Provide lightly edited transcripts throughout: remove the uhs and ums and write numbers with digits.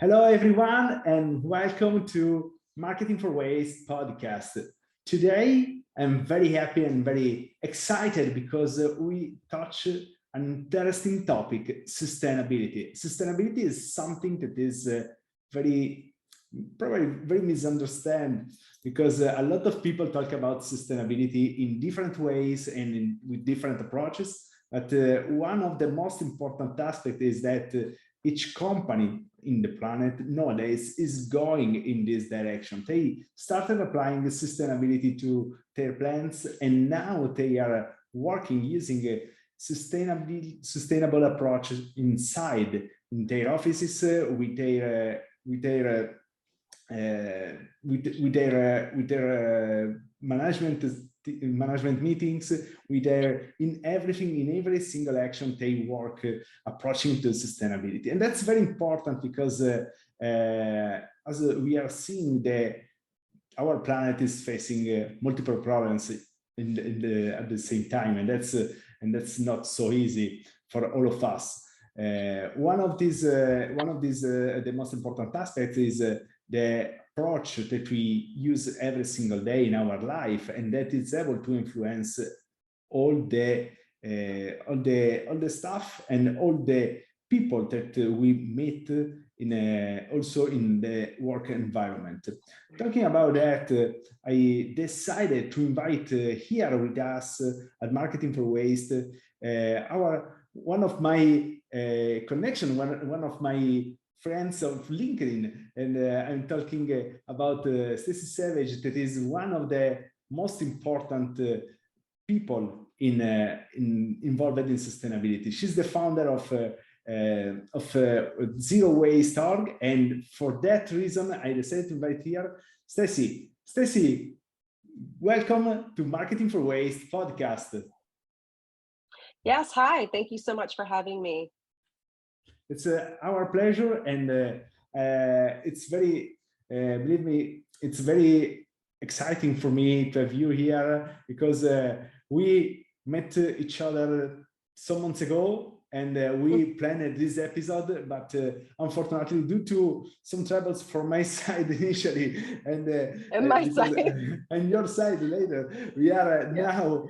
Hello, everyone, and welcome to Marketing4Waste podcast. Today, I'm very happy and very excited because we touch an interesting topic, sustainability. Sustainability is something that is probably very misunderstood because a lot of people talk about sustainability in different ways and with different approaches. But one of the most important aspects is that each company in the planet nowadays is going in this direction. They started applying sustainability to their plants, and now they are working using a sustainable approach inside in their offices with their management meetings, in every single action they work approaching to sustainability. And that's very important because as we are seeing our planet is facing multiple problems at the same time, and that's not so easy for all of us. One of these the most important aspects is the approach that we use every single day in our life, and that is able to influence all the stuff and all the people that we meet also in the work environment. Talking about that, I decided to invite here with us at Marketing4Waste one of my one of my friends of LinkedIn, and I'm talking about Stacy Savage, that is one of the most important people involved in sustainability. She's the founder of Zero Waste org, and for that reason, I decided to invite here Stacy. Stacy, welcome to Marketing4Waste podcast. Yes, hi. Thank you so much for having me. It's our pleasure, and it's very, believe me, it's very exciting for me to have you here because we met each other some months ago, and we planned this episode, but unfortunately, due to some troubles from my side initially, and my side, and your side later, we are now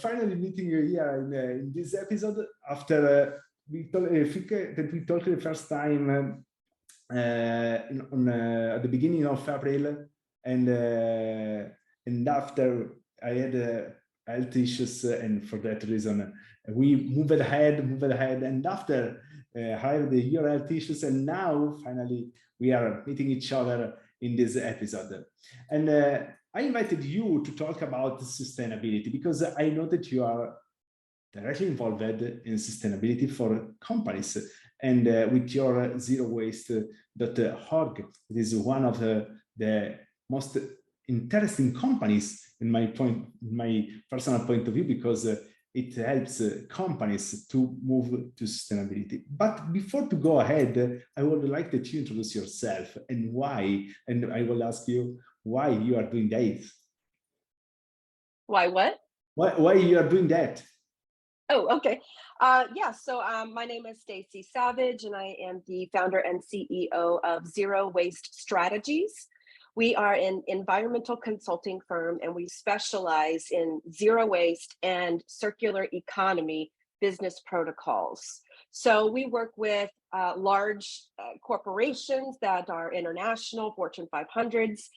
finally meeting you here in this episode after. We talked the first time at the beginning of April, and after I had health issues, and for that reason we moved ahead, and after I had your health issues, and now finally we are meeting each other in this episode. And I invited you to talk about sustainability because I know that you are directly involved in sustainability for companies, and with your zerowaste.org, it is one of the most interesting companies in my personal point of view, because it helps companies to move to sustainability. But before to go ahead, I would like that you introduce yourself and why, and I will ask you why you are doing that. Why what? Why you are doing that? Oh, okay. Yeah, so my name is Stacy Savage, and I am the founder and CEO of Zero Waste Strategies. We are an environmental consulting firm, and we specialize in zero waste and circular economy business protocols. So we work with large corporations that are international, Fortune 500s.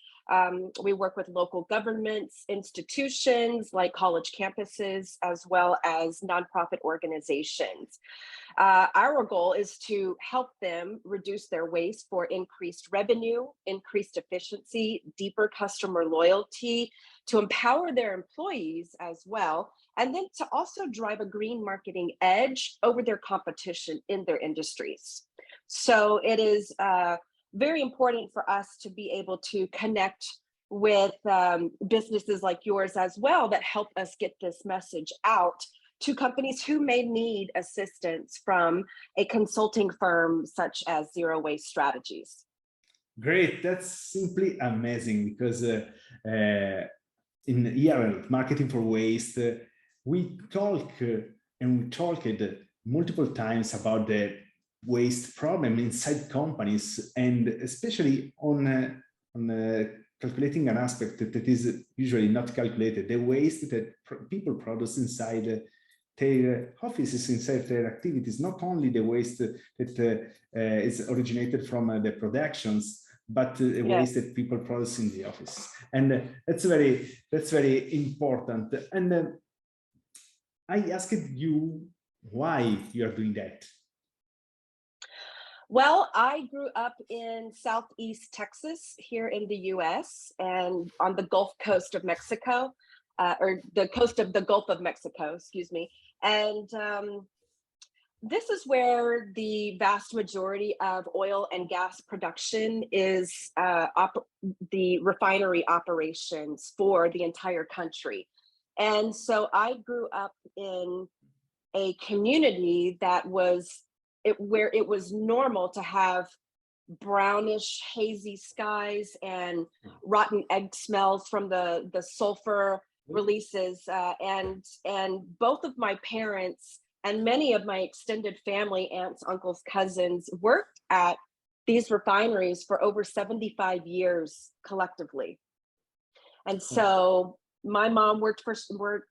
We work with local governments, institutions like college campuses, as well as nonprofit organizations. Our goal is to help them reduce their waste for increased revenue, increased efficiency, deeper customer loyalty, to empower their employees as well, and then to also drive a green marketing edge over their competition in their industries. So it is very important for us to be able to connect with businesses like yours as well that help us get this message out to companies who may need assistance from a consulting firm such as Zero Waste Strategies. Great, that's simply amazing, because in here at Marketing4Waste, we talk and we talked multiple times about the waste problem inside companies, and especially on calculating an aspect that is usually not calculated, the waste that people produce inside their offices, inside their activities, not only the waste that is originated from the productions, but the waste that people produce in the office. And that's very important. And I asked you why you are doing that. Well, I grew up in Southeast Texas here in the US and on the Gulf Coast of Mexico, or the coast of the Gulf of Mexico, excuse me. And this is where the vast majority of oil and gas production is, the refinery operations for the entire country. And so I grew up in a community that was where it was normal to have brownish, hazy skies and rotten egg smells from the sulfur releases. And both of my parents and many of my extended family, aunts, uncles, cousins, worked at these refineries for over 75 years collectively. And so my mom worked for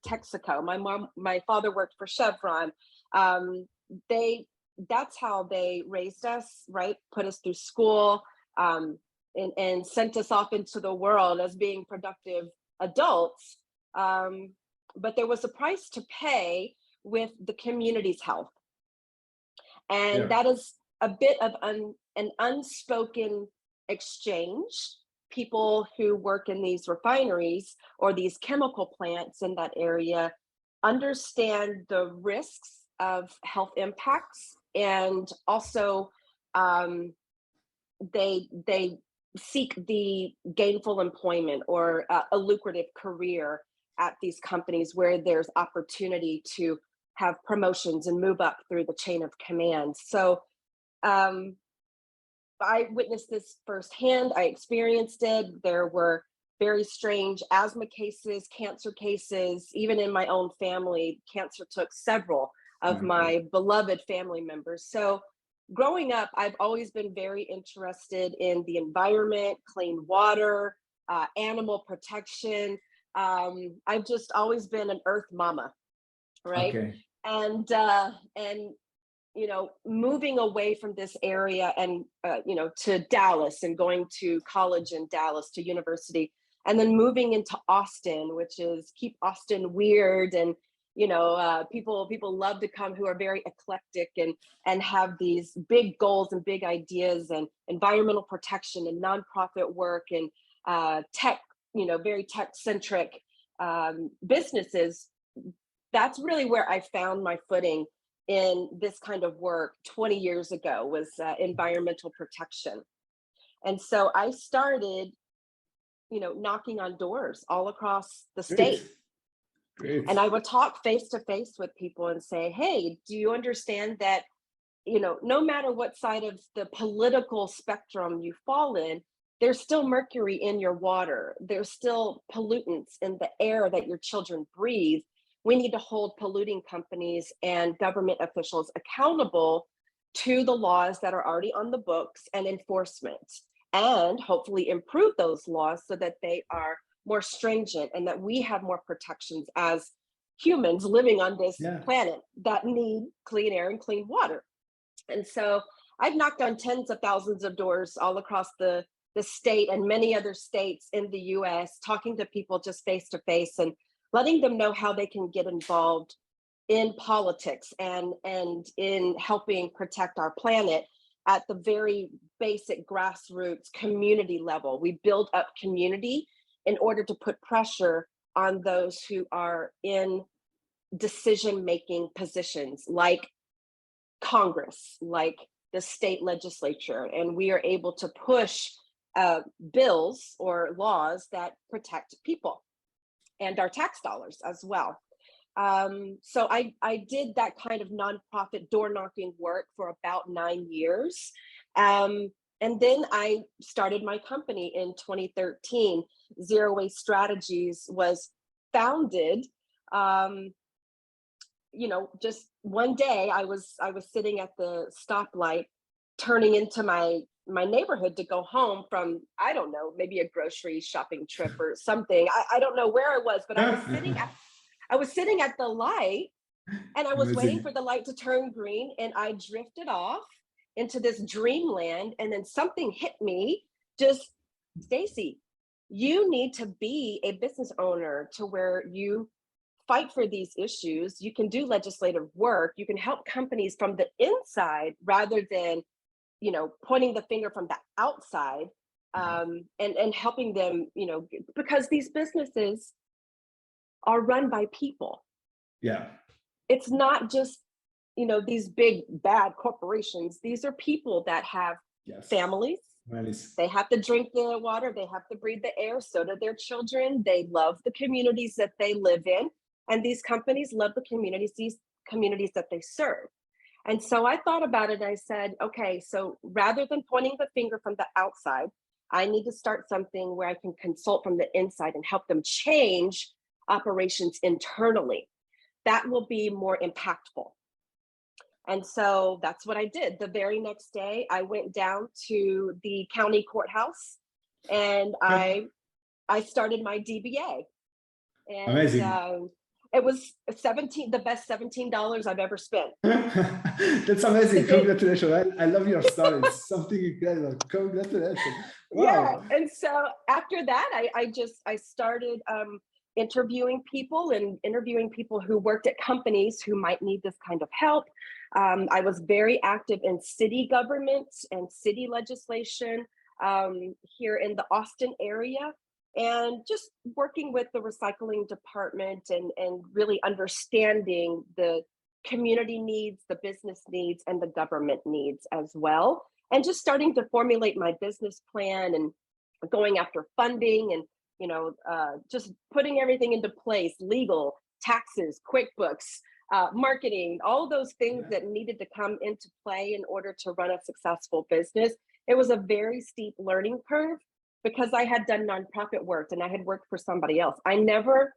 Texaco. My father worked for Chevron. That's how they raised us, right? Put us through school, and sent us off into the world as being productive adults. But there was a price to pay with the community's health. And that is a bit of an unspoken exchange. People who work in these refineries or these chemical plants in that area understand the risks of health impacts, and also they seek the gainful employment or a lucrative career at these companies where there's opportunity to have promotions and move up through the chain of command. So I witnessed this firsthand. I experienced it. There were very strange asthma cases, cancer cases. Even in my own family, cancer took several of my beloved family members. So growing up, I've always been very interested in the environment, clean water, animal protection. I've just always been an earth mama, right? Okay. And you know, moving away from this area and you know, to Dallas and going to college in Dallas, to university, and then moving into Austin, which is keep Austin weird. And you know, people love to come who are very eclectic and have these big goals and big ideas and environmental protection and nonprofit work and tech, you know, very tech centric businesses. That's really where I found my footing in this kind of work 20 years ago, was environmental protection. And so I started, you know, knocking on doors all across the state. Great. And I would talk face to face with people and say, hey, do you understand that, you know, no matter what side of the political spectrum you fall in, there's still mercury in your water. There's still pollutants in the air that your children breathe. We need to hold polluting companies and government officials accountable to the laws that are already on the books and enforcement, and hopefully improve those laws so that they are more stringent and that we have more protections as humans living on this planet that need clean air and clean water. And so I've knocked on tens of thousands of doors all across the state and many other states in the US, talking to people just face to face and letting them know how they can get involved in politics and in helping protect our planet at the very basic grassroots community level. We build up community in order to put pressure on those who are in decision-making positions like Congress, like the state legislature, and we are able to push bills or laws that protect people and our tax dollars as well. So I did that kind of nonprofit door knocking work for about 9 years. And then I started my company in 2013. Zero Waste Strategies was founded just one day I was sitting at the stoplight, turning into my neighborhood to go home from, I don't know, maybe a grocery shopping trip or something. I don't know where I was, but I was sitting at the light, and I was waiting for Amazing. the light to turn green, and I drifted off into this dreamland. And then something hit me, just, Stacy, you need to be a business owner to where you fight for these issues. You can do legislative work. You can help companies from the inside rather than, pointing the finger from the outside, and helping them, because these businesses are run by people. Yeah. It's not just, these big bad corporations. These are people that have families. They have to drink the water, they have to breathe the air, so do their children. They love the communities that they live in, and these companies love the communities that they serve. And so I thought about it, and I said, okay, so rather than pointing the finger from the outside, I need to start something where I can consult from the inside and help them change operations internally. That will be more impactful. And so that's what I did. The very next day, I went down to the county courthouse, and I started my DBA. And Amazing. it was the best $17 I've ever spent. That's amazing. Congratulations. I love your story. It's something incredible. Congratulations. Wow. Yeah. And so after that, I started interviewing people who worked at companies who might need this kind of help. I was very active in city government and city legislation here in the Austin area, and just working with the recycling department and really understanding the community needs, the business needs, and the government needs as well. And just starting to formulate my business plan and going after funding and just putting everything into place, legal, taxes, QuickBooks, marketing, all those things that needed to come into play in order to run a successful business. It was a very steep learning curve because I had done nonprofit work and I had worked for somebody else. I never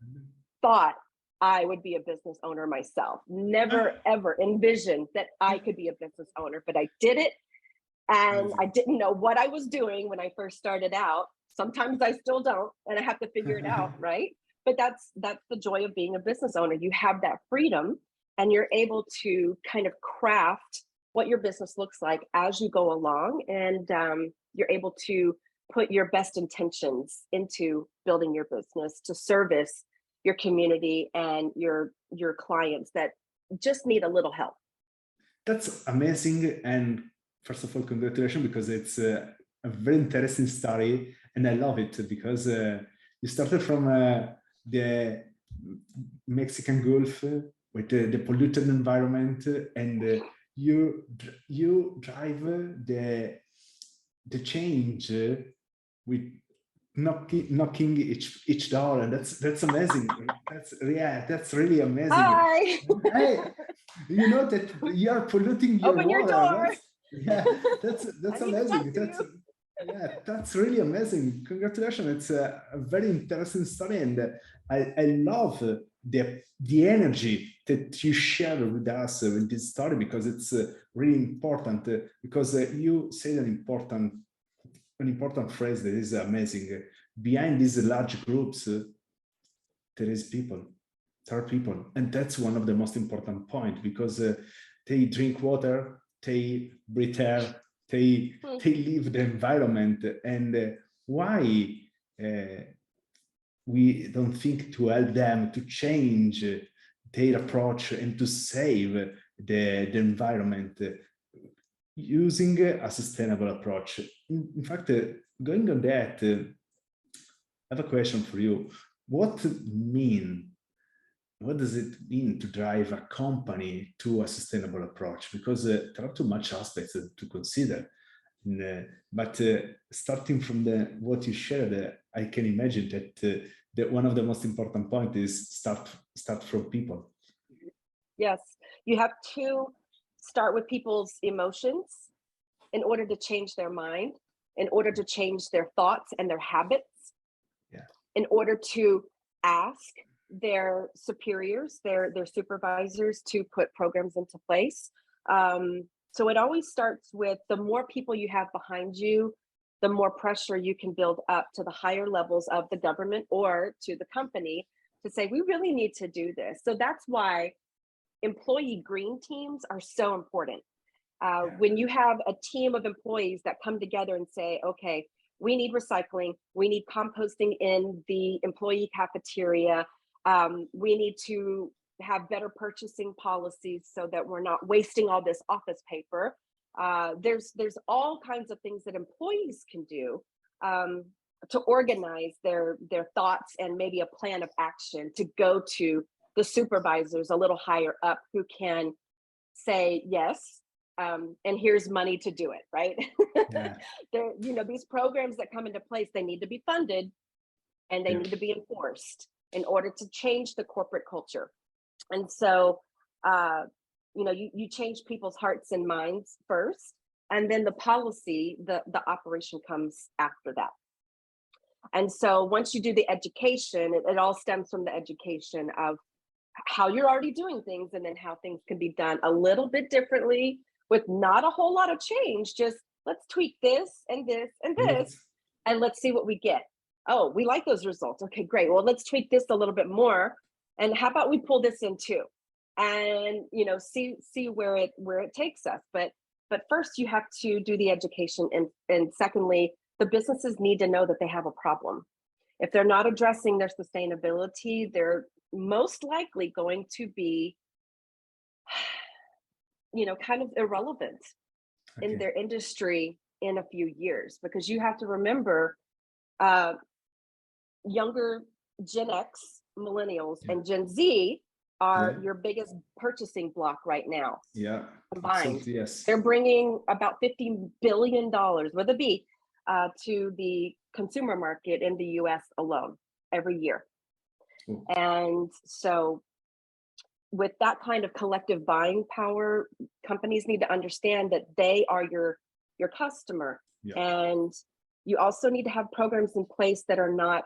thought I would be a business owner myself. Never, ever envisioned that I could be a business owner, but I did it. And I didn't know what I was doing when I first started out. Sometimes I still don't, and I have to figure it out, right? But that's the joy of being a business owner. You have that freedom, and you're able to kind of craft what your business looks like as you go along, and you're able to put your best intentions into building your business to service your community and your clients that just need a little help. That's amazing. And first of all, congratulations, because it's a very interesting story. And I love it because you started from the Mexican Gulf with the polluted environment, and you drive the change with knocking each door, and that's amazing. That's really amazing. Hi. Hey, you know that you are polluting your Open water. your door. That's amazing. That's really amazing. Congratulations. It's a very interesting story, and I love the energy that you share with us in this story, because it's really important, because you said an important phrase that is amazing. Behind these large groups, there are people, and that's one of the most important points, because they drink water, they breathe air, they live the environment. And why we don't think to help them to change their approach and to save the environment using a sustainable approach? In fact, going on that, I have a question for you. What does it mean to drive a company to a sustainable approach? Because there are too much aspects to consider. But starting from what you shared, I can imagine that one of the most important points is start from people. Yes, you have to start with people's emotions in order to change their mind, in order to change their thoughts and their habits, in order to ask their superiors, their supervisors to put programs into place. So it always starts with the more people you have behind you, the more pressure you can build up to the higher levels of the government or to the company to say, we really need to do this. So that's why employee green teams are so important. When you have a team of employees that come together and say, okay, we need recycling, we need composting in the employee cafeteria, we need to have better purchasing policies so that we're not wasting all this office paper. There's all kinds of things that employees can do to organize their thoughts and maybe a plan of action to go to the supervisors a little higher up who can say yes, and here's money to do it, right? Yeah. These programs that come into place, they need to be funded and they need to be enforced in order to change the corporate culture. And so, you change people's hearts and minds first, and then the policy, the operation comes after that. And so once you do the education, it all stems from the education of how you're already doing things, and then how things can be done a little bit differently with not a whole lot of change. Just let's tweak this and this and this, and let's see what we get. Oh, we like those results. Okay, great. Well, let's tweak this a little bit more. And how about we pull this in too? And see where it takes us. But first you have to do the education, and secondly, the businesses need to know that they have a problem. If they're not addressing their sustainability, they're most likely going to be kind of irrelevant in their industry in a few years, because you have to remember younger Gen X, millennials, and Gen Z are your biggest purchasing block right now. Yeah, combined. Yes. They're bringing about $50 billion with a B to the consumer market in the US alone every year. Ooh. And so with that kind of collective buying power, companies need to understand that they are your customer. Yeah. And you also need to have programs in place that are not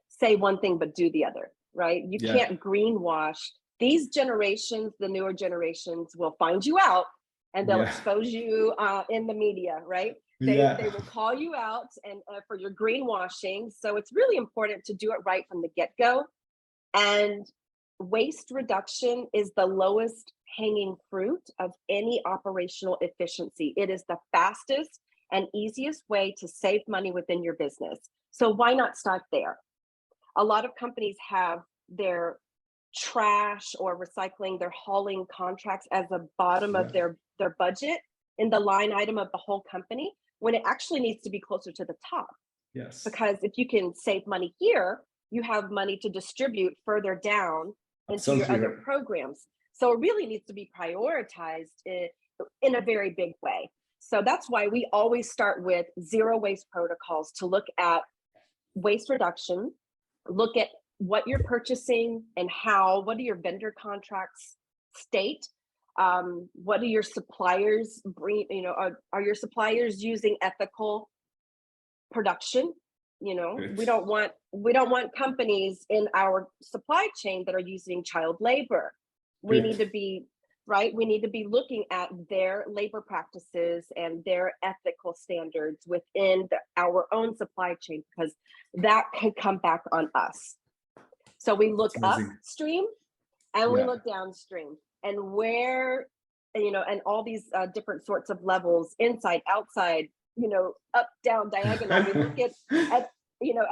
say one thing but do the other, right? You can't greenwash. These generations, the newer generations, will find you out and they'll expose you in the media, right? They will call you out and for your greenwashing. So it's really important to do it right from the get-go. And waste reduction is the lowest hanging fruit of any operational efficiency. It is the fastest and easiest way to save money within your business. So why not start there? A lot of companies have their trash or recycling, their hauling contracts as the bottom of their budget in the line item of the whole company, when it actually needs to be closer to the top. Yes. Because if you can save money here, you have money to distribute further down into your other programs. So it really needs to be prioritized in a very big way. So that's why we always start with zero waste protocols to look at waste reduction, look at what you're purchasing and how, what do your vendor contracts state? What do your suppliers bring, are your suppliers using ethical production? We don't want companies in our supply chain that are using child labor. We need to be we need to be looking at their labor practices and their ethical standards within our own supply chain, because that can come back on us. So we look upstream and we look downstream, and where, and all these different sorts of levels, inside, outside, up, down, diagonal. We look at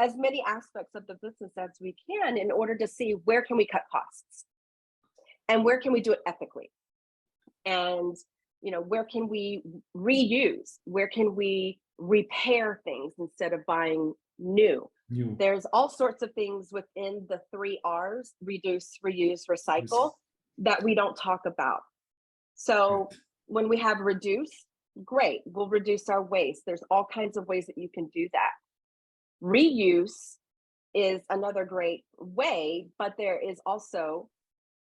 as many aspects of the business as we can in order to see where can we cut costs and where can we do it ethically, and where can we reuse, where can we repair things instead of buying new. There's all sorts of things within the 3 R's, reduce, reuse, recycle, that we don't talk about. So when we have reduce, great, we'll reduce our waste. There's all kinds of ways that you can do that. Reuse is another great way, but there is also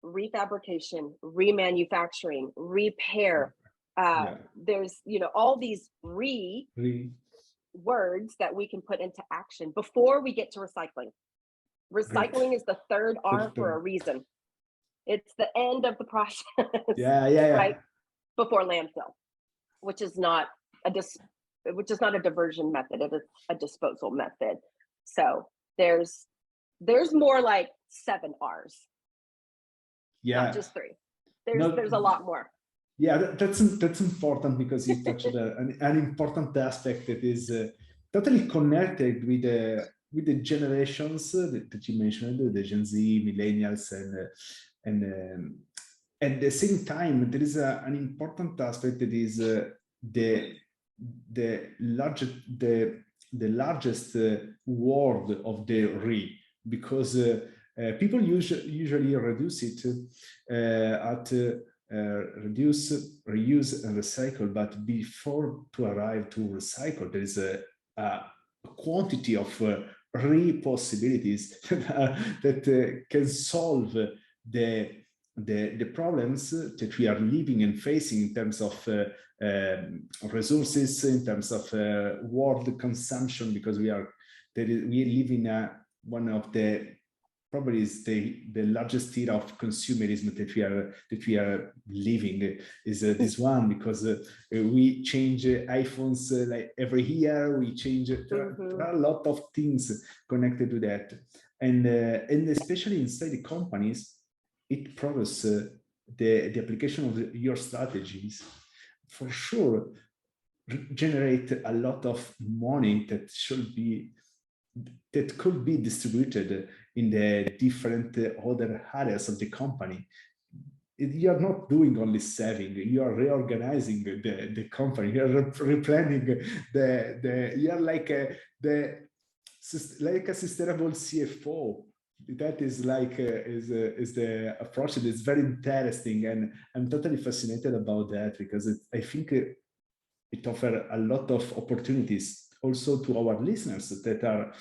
refabrication, remanufacturing, repair. There's all these words that we can put into action before we get to recycling. Recycling is the third R for a reason. It's the end of the process, right before landfill, which is not a diversion method; it is a disposal method. So there's more like 7 R's, not just 3. There's a lot more. Yeah, that's important, because you touched an important aspect that is totally connected with the generations that you mentioned, the Gen Z, millennials, and at the same time, there is an important aspect that is the largest word of the re, because people usually reduce it at reduce, reuse, and recycle. But before to arrive to recycle, there is a quantity of possibilities that can solve the problems that we are living and facing in terms of resources, in terms of world consumption, because we live in one of the probably is the largest era of consumerism that we are living is this one, because we change iPhones like every year. We change. There are a lot of things connected to that, and especially inside the companies, it produces the application of your strategies for sure generate a lot of money that could be distributed in the different other areas of the company. You are not doing only saving, you are reorganizing the company, you are replanning you are like a sustainable CFO. That is like is the approach that is very interesting, and I'm totally fascinated about that, because I think it offers a lot of opportunities also to our listeners that are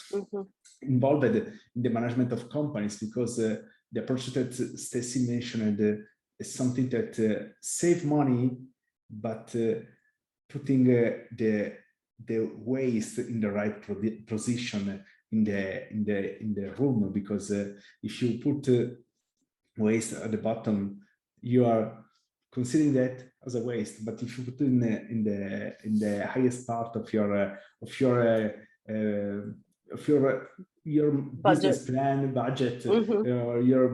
involved in the management of companies, because the approach that Stacy mentioned is something that save money, but putting the waste in the right position in the room, because if you put waste at the bottom, you are considering that as a waste. But if you put it in the highest part of your business plan, budget, your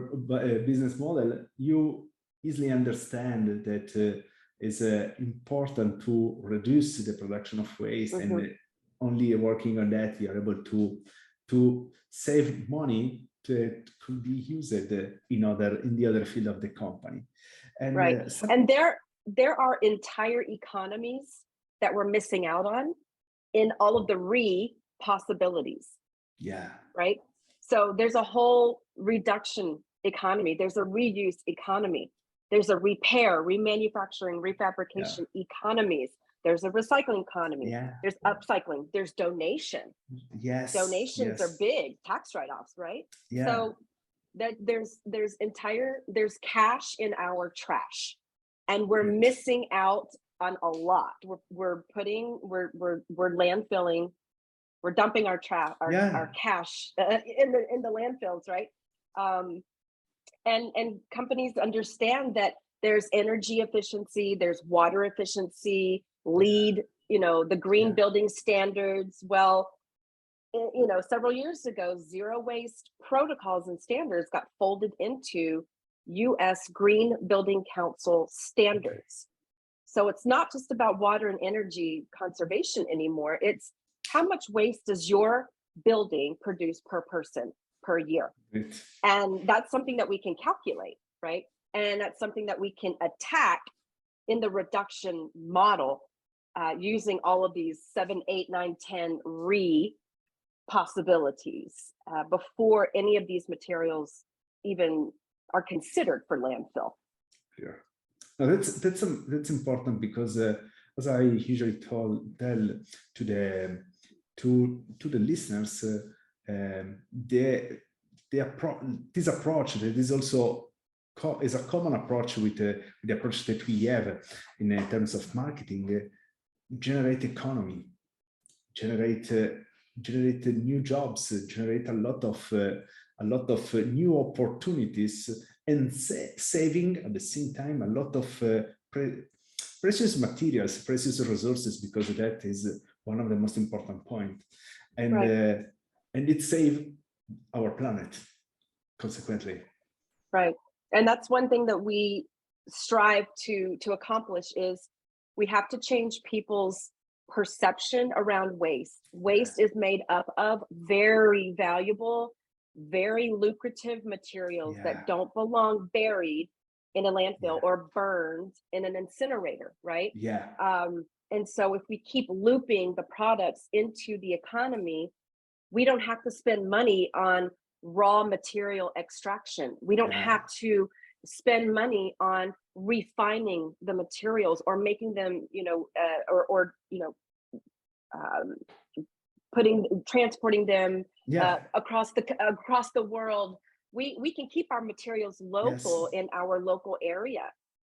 business model, you easily understand that it's important to reduce the production of waste, and only working on that, you're able to save money that could be used in the other field of the company. And and there are entire economies that we're missing out on in all of the possibilities. Right. So there's a whole reduction economy, there's a reuse economy, there's a repair, remanufacturing, refabrication economies, there's a recycling economy, there's upcycling, there's donation. Donations are big, tax write-offs, right? So that there's cash in our trash, and we're missing out on a lot. We're landfilling, we're dumping our cash in the landfills, right? And companies understand that there's energy efficiency, there's water efficiency, LEED, the green building standards. Well, several years ago, zero waste protocols and standards got folded into US Green Building Council standards. So it's not just about water and energy conservation anymore. It's how much waste does your building produce per person per year? And that's something that we can calculate, right? And that's something that we can attack in the reduction model using all of these 7, 8, 9, 10 possibilities before any of these materials even are considered for landfill. Now that's important, because as I usually tell to the listeners, this approach that is also is a common approach with the approach that we have in terms of marketing. Generate economy, generate new jobs, generate a lot of a lot of new opportunities and saving at the same time a lot of precious materials, precious resources, because that is one of the most important points. And right. And it saved our planet, consequently. Right. And that's one thing that we strive to accomplish is we have to change people's perception around waste. Waste is made up of very valuable, very lucrative materials that don't belong buried in a landfill or burned in an incinerator, right? And so if we keep looping the products into the economy, we don't have to spend money on raw material extraction. We don't have to spend money on refining the materials or making them, transporting them across the world. We can keep our materials local in our local area.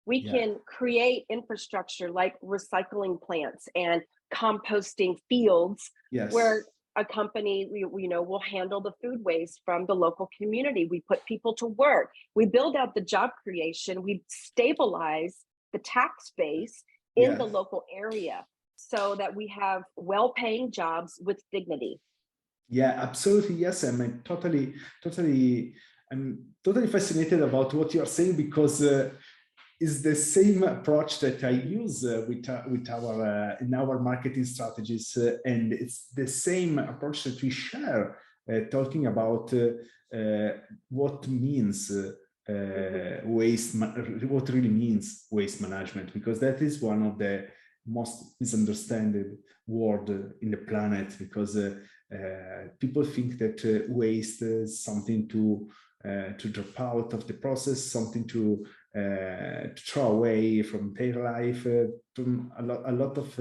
We can create infrastructure like recycling plants and composting fields where a company will handle the food waste from the local community. We put people to work. We build out the job creation. We stabilize the tax base in the local area so that we have well-paying jobs with dignity. Yeah, absolutely. Yes, I'm totally fascinated about what you're saying, because is the same approach that I use in our marketing strategies, and it's the same approach that we share, talking about what means waste, what really means waste management, because that is one of the most misunderstood word in the planet, because people think that waste is something to drop out of the process, something to throw away from their life, from a lot of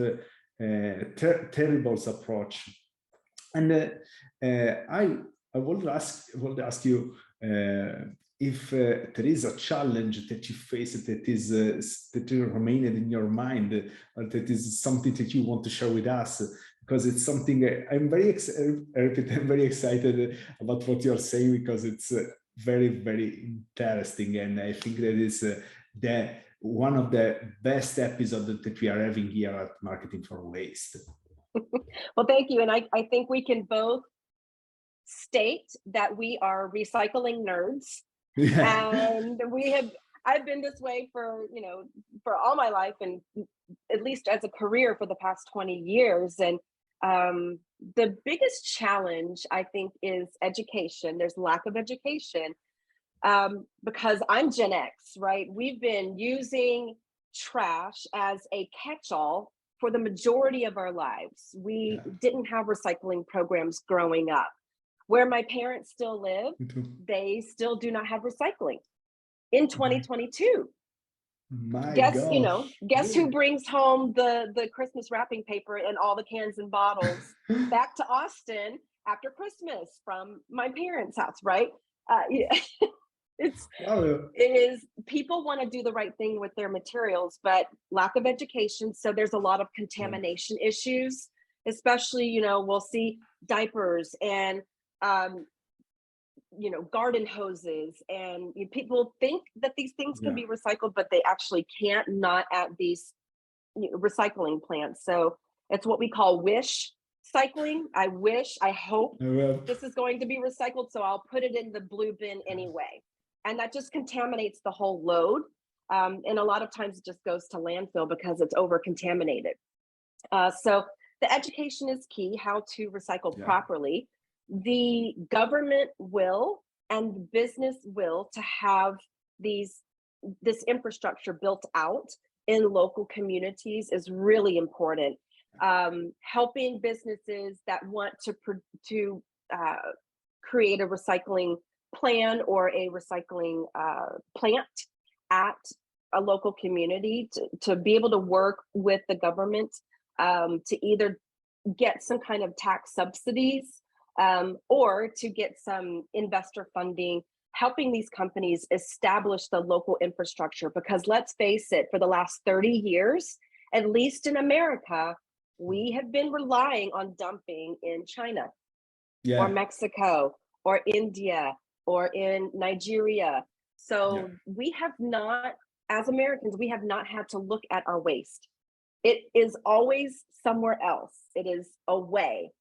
terrible approach. And I would ask you if there is a challenge that you face that is that remained in your mind, or that is something that you want to share with us, because it's something I'm very excited about what you're saying, because it's very, very interesting, and I think that is one of the best episodes that we are having here at Marketing4Waste. Well, thank you, and I think we can both state that we are recycling nerds. And I've been this way for all my life, and at least as a career for the past 20 years. And the biggest challenge, I think, is education. There's lack of education, because I'm Gen X, right? We've been using trash as a catch-all for the majority of our lives. We didn't have recycling programs growing up. Where my parents still live, they still do not have recycling in 2022. Guess who brings home the Christmas wrapping paper and all the cans and bottles back to Austin after Christmas from my parents' house, right? It is, people want to do the right thing with their materials, but lack of education. So there's a lot of contamination issues, especially, we'll see diapers and garden hoses, and people think that these things can be recycled, but they actually can't, not at these recycling plants. So it's what we call wish cycling. I hope this is going to be recycled, so I'll put it in the blue bin anyway. And that just contaminates the whole load. And a lot of times it just goes to landfill because it's over contaminated. So the education is key, how to recycle properly. The government will and the business will to have this infrastructure built out in local communities is really important. Helping businesses that want to create a recycling plan or a recycling plant at a local community to be able to work with the government to either get some kind of tax subsidies or to get some investor funding, helping these companies establish the local infrastructure. Because let's face it, for the last 30 years, at least in America, we have been relying on dumping in China or Mexico or India or in Nigeria. So we have not, as Americans, we have not had to look at our waste. It is always somewhere else. It is away.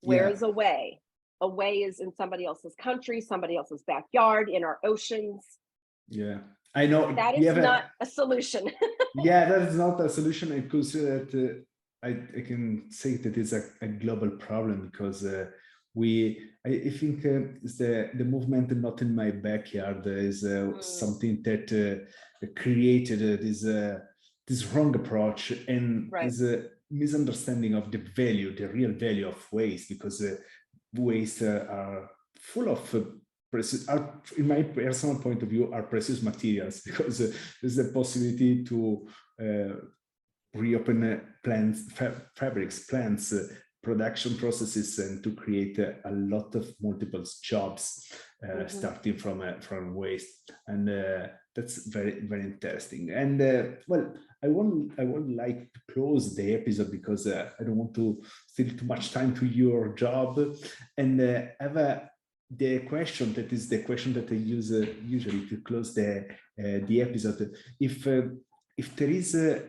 Where is away? Away is in somebody else's country, somebody else's backyard, in our oceans. Yeah, I know. That is not a solution. Yeah, that is not a solution. I consider that I can say that it's a global problem, because I think it's the movement not in my backyard is something that created this wrong approach, and is a misunderstanding of the value, the real value of waste, because waste are full of in my personal point of view, are precious materials, because there's the possibility to reopen plants, fabrics, plants, production processes, and to create a lot of multiple jobs starting from waste. And that's very, very interesting. And well, I won't like to close the episode, because I don't want to steal too much time to your job, and have the question that is the question that I use usually to close the episode. If there is a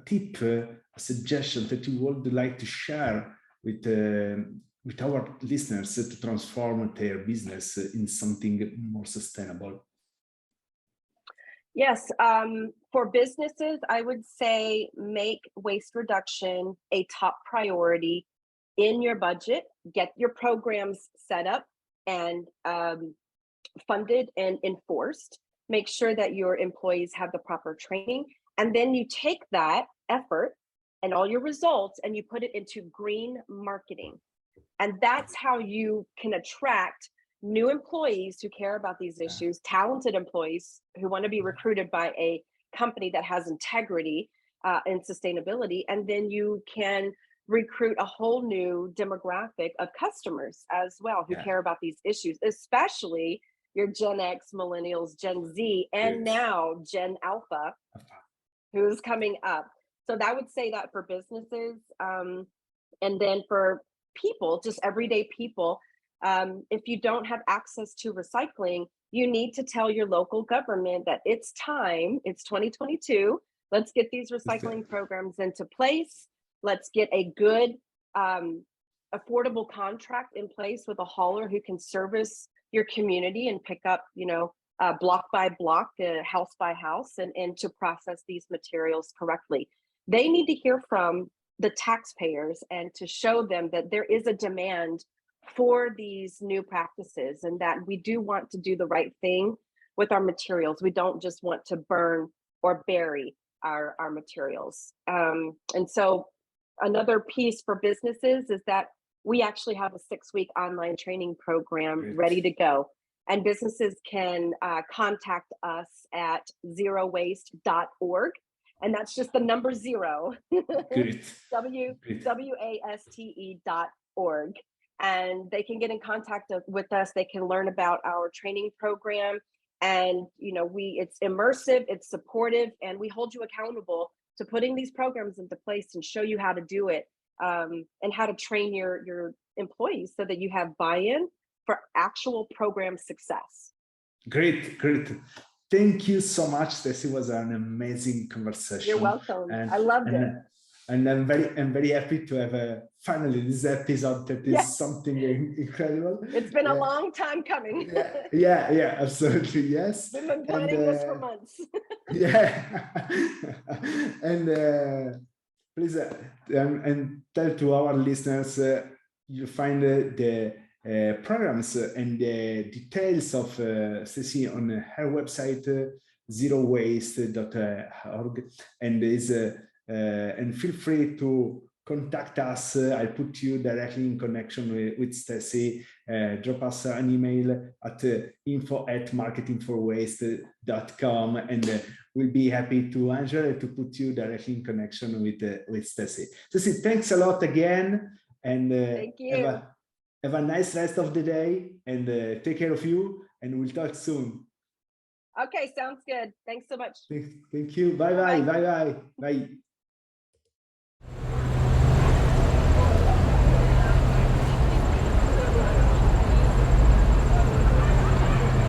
tip, a suggestion that you would like to share with our listeners to transform their business in something more sustainable. Yes, for businesses, I would say make waste reduction a top priority in your budget. Get your programs set up and funded and enforced. Make sure that your employees have the proper training. And then you take that effort and all your results and you put it into green marketing. And that's how you can attract new employees who care about these issues, talented employees who want to be recruited by a company that has integrity and sustainability. And then you can recruit a whole new demographic of customers as well who care about these issues, especially your Gen X, millennials, Gen Z, and now Gen Alpha, who's coming up. So I would say that for businesses, and then for people, just everyday people, if you don't have access to recycling, you need to tell your local government that it's time, it's 2022, let's get these recycling programs into place. Let's get a good, affordable contract in place with a hauler who can service your community and pick up, block by block, house by house, and to process these materials correctly. They need to hear from the taxpayers and to show them that there is a demand for these new practices and that we do want to do the right thing with our materials. We don't just want to burn or bury our materials. And so another piece for businesses is that we actually have a 6-week online training program ready to go. And businesses can contact us at zerowaste.org. And that's just the number 0, waste.org. And they can get in contact with us. They can learn about our training program. And, it's immersive, it's supportive, and we hold you accountable to putting these programs into place and show you how to do it, and how to train your employees so that you have buy-in for actual program success. Great. Thank you so much, Stacy. It was an amazing conversation. You're welcome. I loved it. And I'm very happy to have finally this episode that is something incredible. It's been a long time coming. Yeah, absolutely, yes. We've been planning this for months. And please and tell to our listeners, you find the programs and the details of Stacy on her website, zerowaste.org, and feel free to contact us. I'll put you directly in connection with Stacy. Drop us an email at info@marketing4waste.com, and we'll be happy to answer to put you directly in connection with Stacy. Stacy, thanks a lot again, and thank you. Have a nice rest of the day, and take care of you, and we'll talk soon. Okay, sounds good. Thanks so much. Thank you. Bye.